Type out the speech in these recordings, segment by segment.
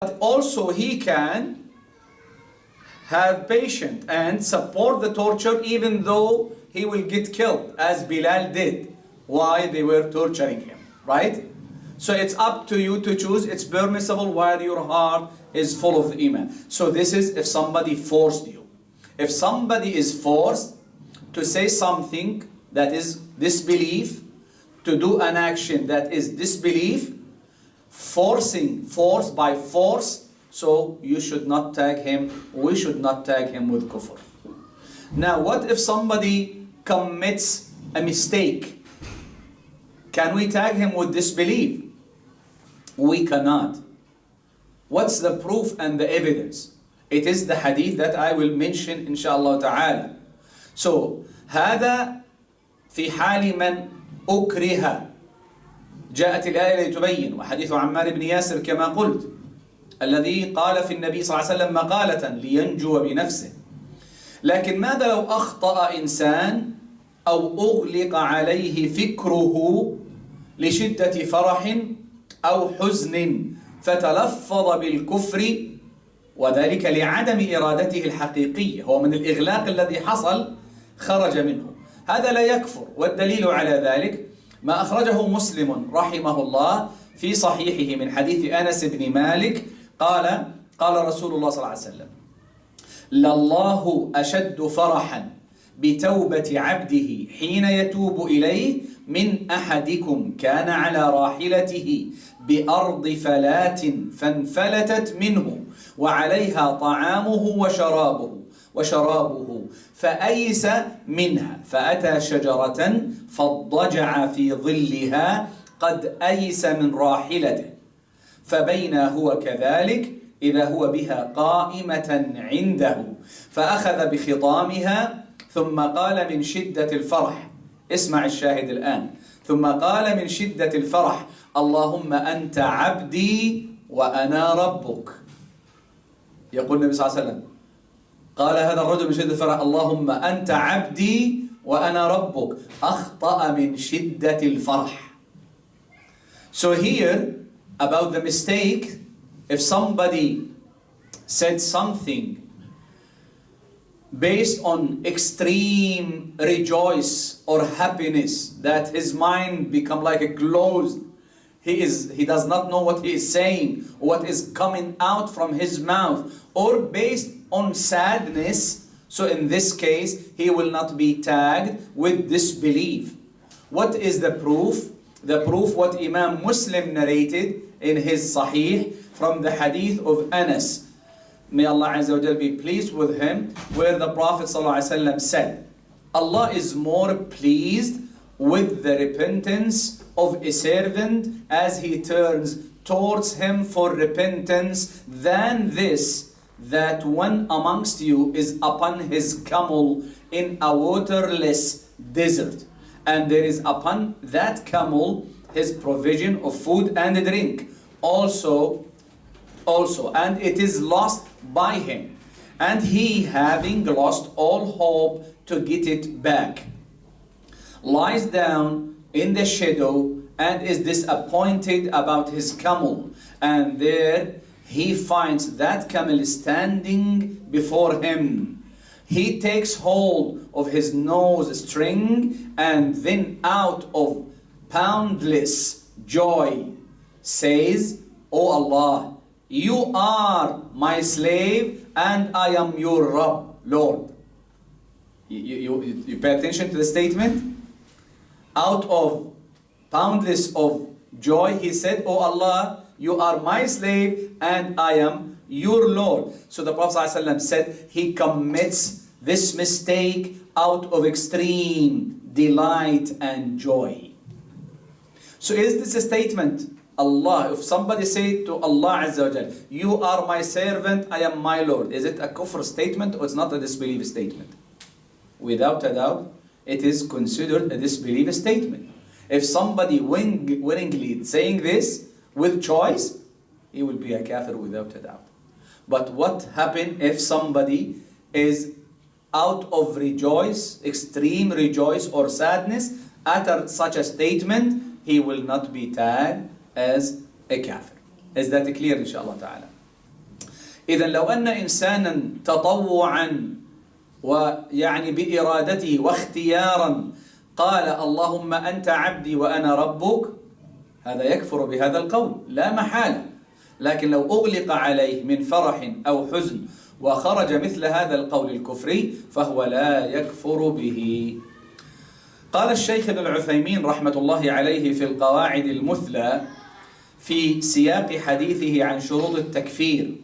But also he can have patience and support the torture even though he will get killed, as Bilal did while they were torturing him, right? So it's up to you to choose. It's permissible while your heart is full of iman. So this is if somebody forced you. If somebody is forced to say something that is disbelief, to do an action that is disbelief, force by force, so you should not tag him, we should not tag him with kufr. Now what if somebody commits a mistake? Can we tag him with disbelief? We cannot. What's the proof and the evidence? It is the hadith that I will mention inshallah ta'ala. So هذا في حال من أكره. جاءت الآية لتبين، وحديث عمار بن ياسر كما قلت الذي قال في النبي صلى الله عليه وسلم مقالة لينجو بنفسه. لكن ماذا لو أخطأ إنسان أو أغلق عليه فكره لشدة فرح أو حزن فتلفظ بالكفر وذلك لعدم إرادته الحقيقية، هو من الإغلاق الذي حصل خرج منه، هذا لا يكفر. والدليل على ذلك ما أخرجه مسلم رحمه الله في صحيحه من حديث أنس بن مالك قال رسول الله صلى الله عليه وسلم لله أشد فرحا بتوبة عبده حين يتوب إليه من أحدكم كان على راحلته بأرض فلات فانفلتت منه وعليها طعامه وشرابه فأيس منها فأتى شجرة فاضطجع في ظلها قد أيس من راحلته فبينا هو كذلك إذا هو بها قائمة عنده فأخذ بخطامها ثم قال من شدة الفرح، اسمع الشاهد الآن، ثم قال من شدة الفرح اللهم أنت عبدي وأنا ربك. يقول النبي صلى الله عليه وسلم قال هذا الرجل من شدة الفرح اللهم أنت عبدي وأنا ربك، أخطأ من شدة الفرح. So here about the mistake, if somebody said something based on extreme rejoice or happiness that his mind become like a closed, he does not know what he is saying, what is coming out from his mouth, or based on sadness, so in this case he will not be tagged with disbelief. What is the proof? The proof what Imam Muslim narrated in his Sahih from the hadith of Anas, may Allah Azza wa Jal be pleased with him, where the Prophet ﷺ said, Allah is more pleased with the repentance of a servant as he turns towards him for repentance than this, that one amongst you is upon his camel in a waterless desert, and there is upon that camel his provision of food and drink also, and it is lost by him, and he, having lost all hope to get it back, lies down in the shadow and is disappointed about his camel, and there he finds that camel standing before him. He takes hold of his nose string and then out of boundless joy says, O Allah, you are my slave and I am your Rabb, Lord. You pay attention to the statement? Out of boundless of joy, he said, O Allah, you are my slave and I am your Lord. So the Prophet ﷺ said he commits this mistake out of extreme delight and joy. So is this a statement? Allah, if somebody say to Allah Azza wa Jal, you are my servant, I am my Lord, is it a kufr statement or it's not a disbelief statement? Without a doubt, it is considered a disbelief statement. If somebody willingly saying this with choice, he will be a kafir without a doubt. But what happens if somebody is out of rejoice, extreme rejoice or sadness, utter such a statement, he will not be tagged as a kafir. Is that clear, inshallah ta'ala? إذا لو أن إنسانا تطوعا ويعني بإرادته واختيارا قال اللهم أنت عبدي وأنا ربك، هذا يكفر بهذا القول لا محالة. لكن لو أغلق عليه من فرح أو حزن وخرج مثل هذا القول الكفري فهو لا يكفر به. قال الشيخ ابن العثيمين رحمة الله عليه في القواعد المثلى في سياق حديثه عن شروط التكفير: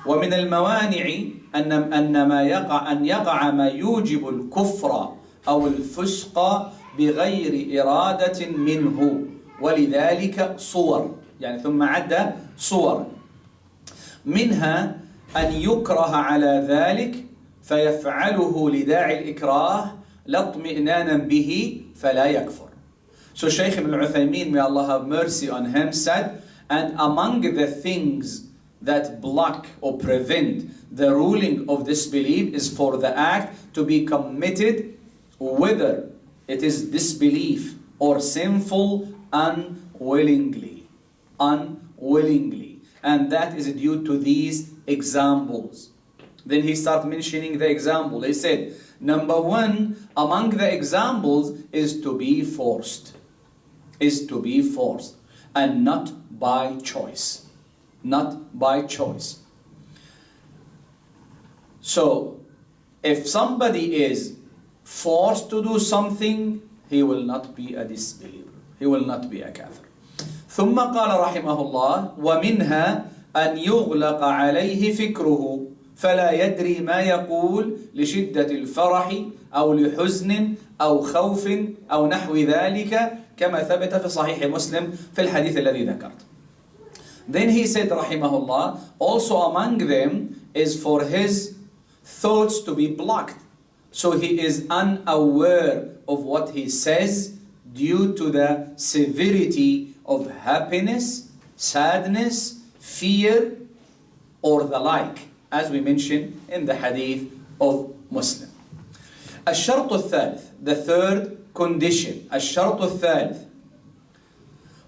ومن الموانع أن يقع ما يوجب الكفر أو الفسق بغير إرادة منه، ولذلك صور، يعني ثم عد صور، منها أن يكره على ذلك فيفعله لداعي الإكراه لا اطمئنانا به فلا يكفر. So Shaykh ibn al-Uthaymin, may Allah have mercy on him, said, and among the things that block or prevent the ruling of disbelief is for the act to be committed, whether it is disbelief or sinful, unwillingly. And that is due to these examples. Then he started mentioning the example. He said, number one, among the examples is to be forced. And not by choice. Not by choice. So, if somebody is forced to do something, he will not be a disbeliever. He will not be a kafir. ثم قال رحمه الله: ومنها أن يغلق عليه فكره فلا يدري ما يقول لشدة الفرح أو لحزن أو خوف أو نحو ذلك كما ثبت في صحيح مسلم في الحديث الذي ذكرت. Then he said رحمه الله, also among them is for his thoughts to be blocked, so he is unaware of what he says due to the severity of happiness, sadness, fear, or the like, as we mentioned in the hadith of Muslim. الشرط الثالث, the third condition, الشرط الثالث,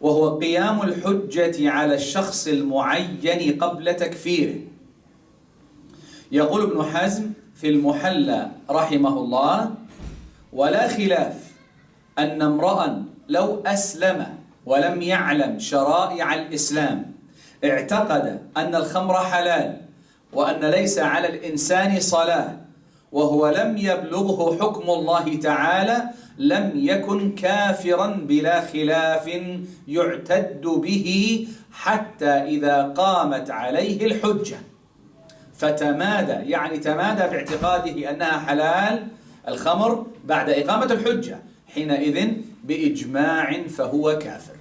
وهو قيام الحجة على الشخص المعين قبل تكفيره. يقول ابن حزم في المحلى رحمه الله: ولا خلاف أن امرأ لو أسلم ولم يعلم شرائع الإسلام اعتقد أن الخمر حلال وأن ليس على الإنسان صلاة وهو لم يبلغه حكم الله تعالى لم يكن كافرا بلا خلاف يعتد به حتى إذا قامت عليه الحجة فتمادى، يعني تمادى في اعتقاده أنها حلال الخمر بعد إقامة الحجة، حينئذ بإجماع فهو كافر.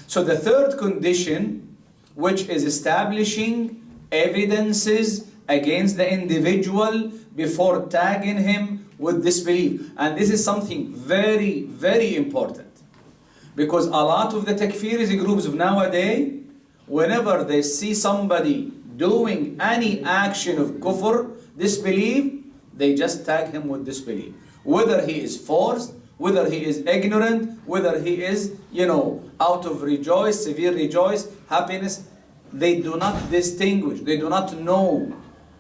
So the third condition, which is establishing evidences against the individual before tagging him with disbelief. And this is something very, very important. Because a lot of the Takfeerys groups of nowadays, whenever they see somebody doing any action of kufr, disbelief, they just tag him with disbelief. Whether he is forced, whether he is ignorant, whether he is, out of rejoice, severe rejoice, happiness, they do not distinguish, they do not know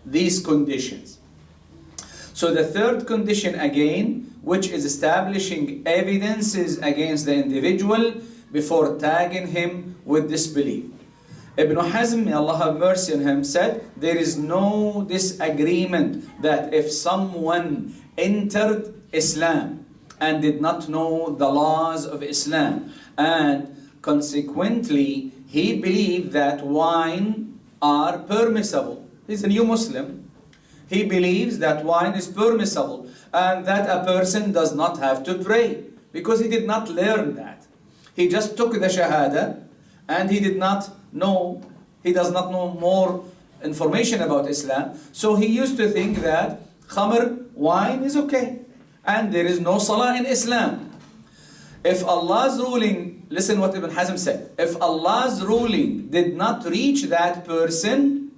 these conditions. So the third condition again, which is establishing evidences against the individual before tagging him with disbelief. Ibn Hazm, may Allah have mercy on him, said there is no disagreement that if someone entered Islam and did not know the laws of Islam and consequently he believed that wine are permissible. He's a new Muslim. He believes that wine is permissible and that a person does not have to pray because he did not learn that. He just took the Shahada and he does not know more information about Islam. So he used to think that khamr, wine, is okay and there is no salah in Islam. If Allah's ruling, listen what Ibn Hazm said, if Allah's ruling did not reach that person,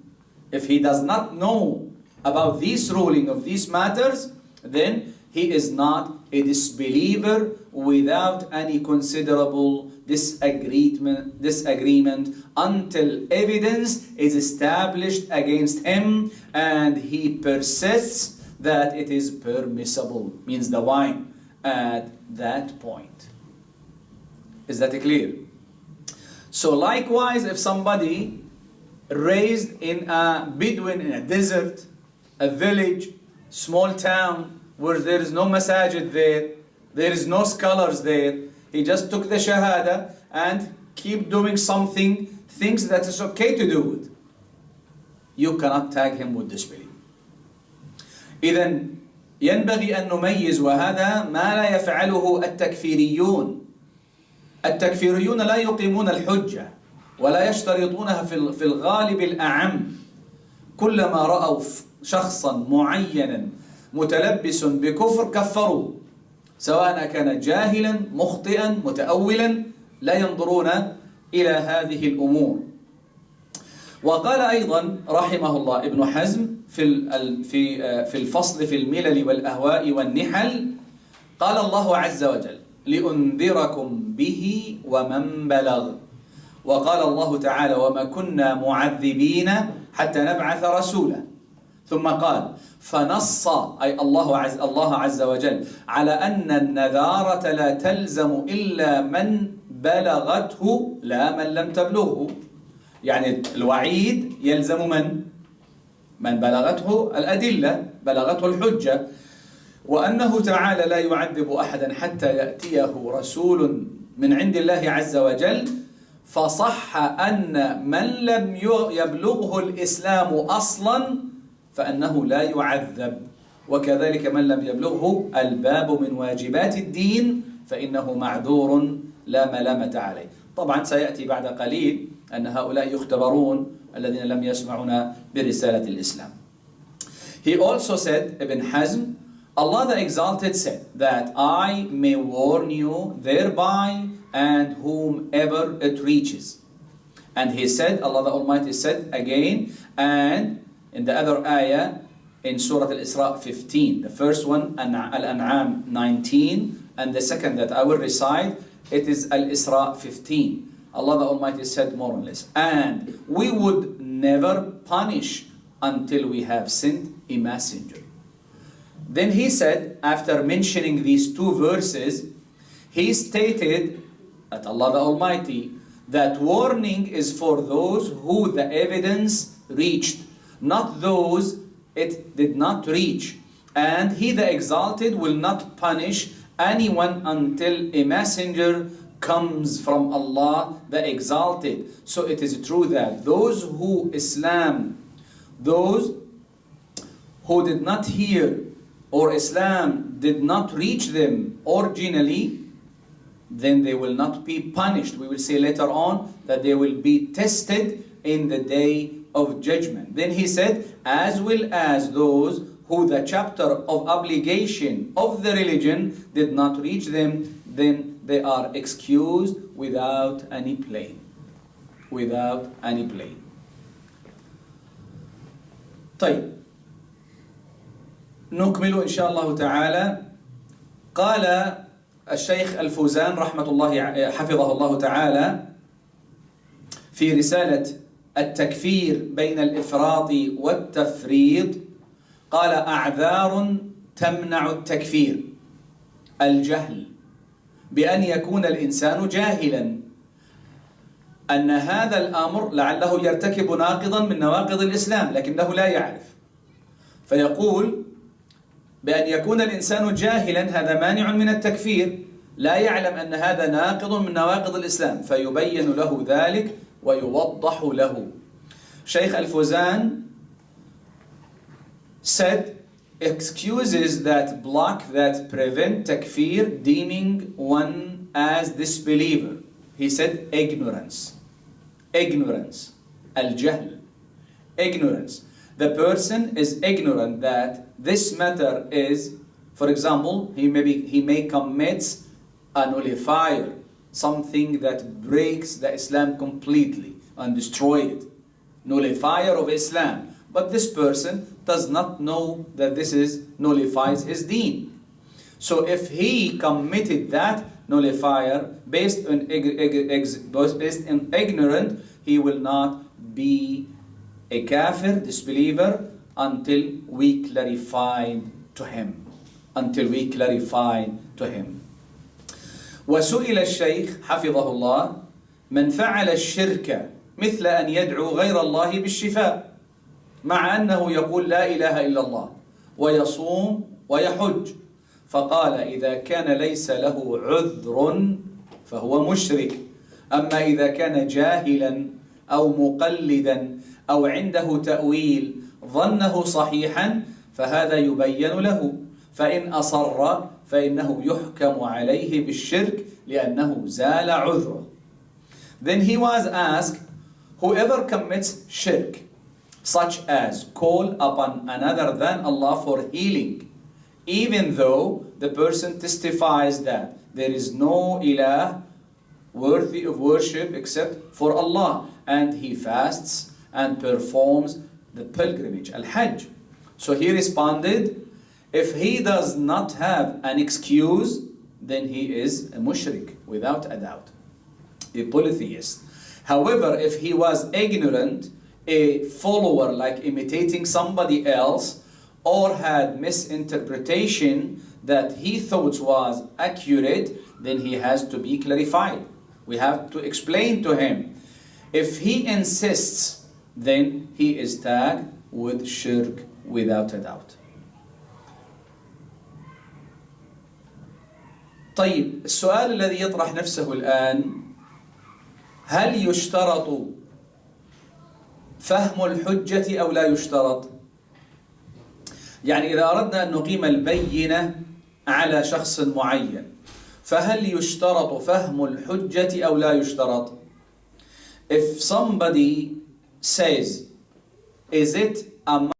if he does not know about this ruling of these matters, then he is not a disbeliever without any considerable disagreement until evidence is established against him and he persists that it is permissible, means the wine, at that point. Is that clear? So likewise, if somebody raised in a Bedouin, in a desert, a village, small town, where there is no masajid there is no scholars there, he just took the shahada and keep doing something, thinks that it's okay to do it, you cannot tag him with disbelief. إذن ينبغي أن نميز، وهذا ما لا يفعله التكفيريون. التكفيريون لا يقيمون الحجة ولا يشترطونها في الغالب الأعم. كلما رأوا شخصا معينا متلبس بكفر كفروا، سواء كان جاهلا مخطئا متأولا، لا ينظرون إلى هذه الأمور. وقال أيضا رحمه الله ابن حزم في الفصل في الملل والأهواء والنحل، قال الله عز وجل: لأنذركم به ومن بلغ. وقال الله تعالى: وما كنا معذبين حتى نبعث رسولا. ثم قال: فنص أي الله عز وجل على أن النذارة لا تلزم إلا من بلغته لا من لم تبلغه. يعني الوعيد يلزم من بلغته الأدلة، بلغته الحجة، وأنه تعالى لا يعذب أحدا حتى يأتيه رسول من عند الله عز وجل. فصح أن من لم يبلغه الإسلام أصلا فأنه لا يعذب، وكذلك من لم يبلغه الباب من واجبات الدين فإنه معذور لا ملامة عليه. طبعا سيأتي بعد قليل أن هؤلاء يختبرون الذين لم يسمعون برسالة الإسلام. He also said, Ibn Hazm, Allah the Exalted said that I may warn you thereby and whomever it reaches. And he said, Allah the Almighty said again, and in the other ayah in Surah Al-Isra 15, the first one Al-An'am 19, and the second that I will recite, it is Al-Isra 15. Allah the Almighty said more or less, and we would never punish until we have sent a messenger. Then he said, after mentioning these two verses, he stated at Allah the Almighty that warning is for those who the evidence reached, not those it did not reach. And He the Exalted will not punish anyone until a messenger comes from Allah the Exalted. So it is true that those who did not hear or Islam did not reach them originally, then they will not be punished. We will see later on that they will be tested in the day of judgment. Then he said, as well as those who the chapter of obligation of the religion did not reach them, then they are excused without any blame. Without any blame. طيب نكمل إن شاء الله تعالى. قال الشيخ الفوزان رحمة الله حفظه الله تعالى في رسالة التكفير بين الإفراط والتفريط، قال: أعذار تمنع التكفير: الجهل بأن يكون الإنسان جاهلا أن هذا الأمر لعله يرتكب ناقضا من نواقض الإسلام لكنه لا يعرف، فيقول بأن يكون الإنسان جاهلا هذا مانع من التكفير، لا يعلم أن هذا ناقض من نواقض الإسلام، فيبين له ذلك ويوضح له. Shaykh Al-Fawzan said excuses that block, that prevent takfir, deeming one as disbeliever. He said ignorance. Ignorance. Al-Jahl. Ignorance. The person is ignorant that this matter is, for example, he may commit a nullifier, something that breaks the Islam completely and destroy it. Nullifier of Islam. But this person does not know that this nullifies his deen. So if he committed that, nullifier, based on ignorant, he will not be a kafir, disbeliever, until we clarify to him. Until we clarify to him. وسئل الشيخ حفظه الله من فعل الشرك مثل أن يدعو غير الله بالشفاء مع أنه يقول لا إله إلا الله ويصوم ويحج، فقال إذا كان ليس له عذر فهو مشرك، أما إذا كان جاهلا أو مقلدا أو عنده تأويل ظنه صحيحا فهذا يبين له، فإن أصر فإنه يحكم عليه بالشرك لأنه زال عذره. Then he was asked, whoever commits shirk, such as call upon another than Allah for healing, even though the person testifies that there is no ilah worthy of worship except for Allah, and he fasts and performs the pilgrimage, al-Hajj. So he responded, if he does not have an excuse, then he is a mushrik, without a doubt, a polytheist. However, if he was ignorant, a follower, like imitating somebody else, or had misinterpretation that he thought was accurate, then he has to be clarified. We have to explain to him. If he insists, then he is tagged with shirk without a doubt. طيب، السؤال الذي يطرح نفسه الآن، هل يشترط فهم الحجة أو لا يشترط؟ يعني إذا أردنا أن نقيم البينة على شخص معين، فهل يشترط فهم الحجة أو لا يشترط؟ If somebody says, is it a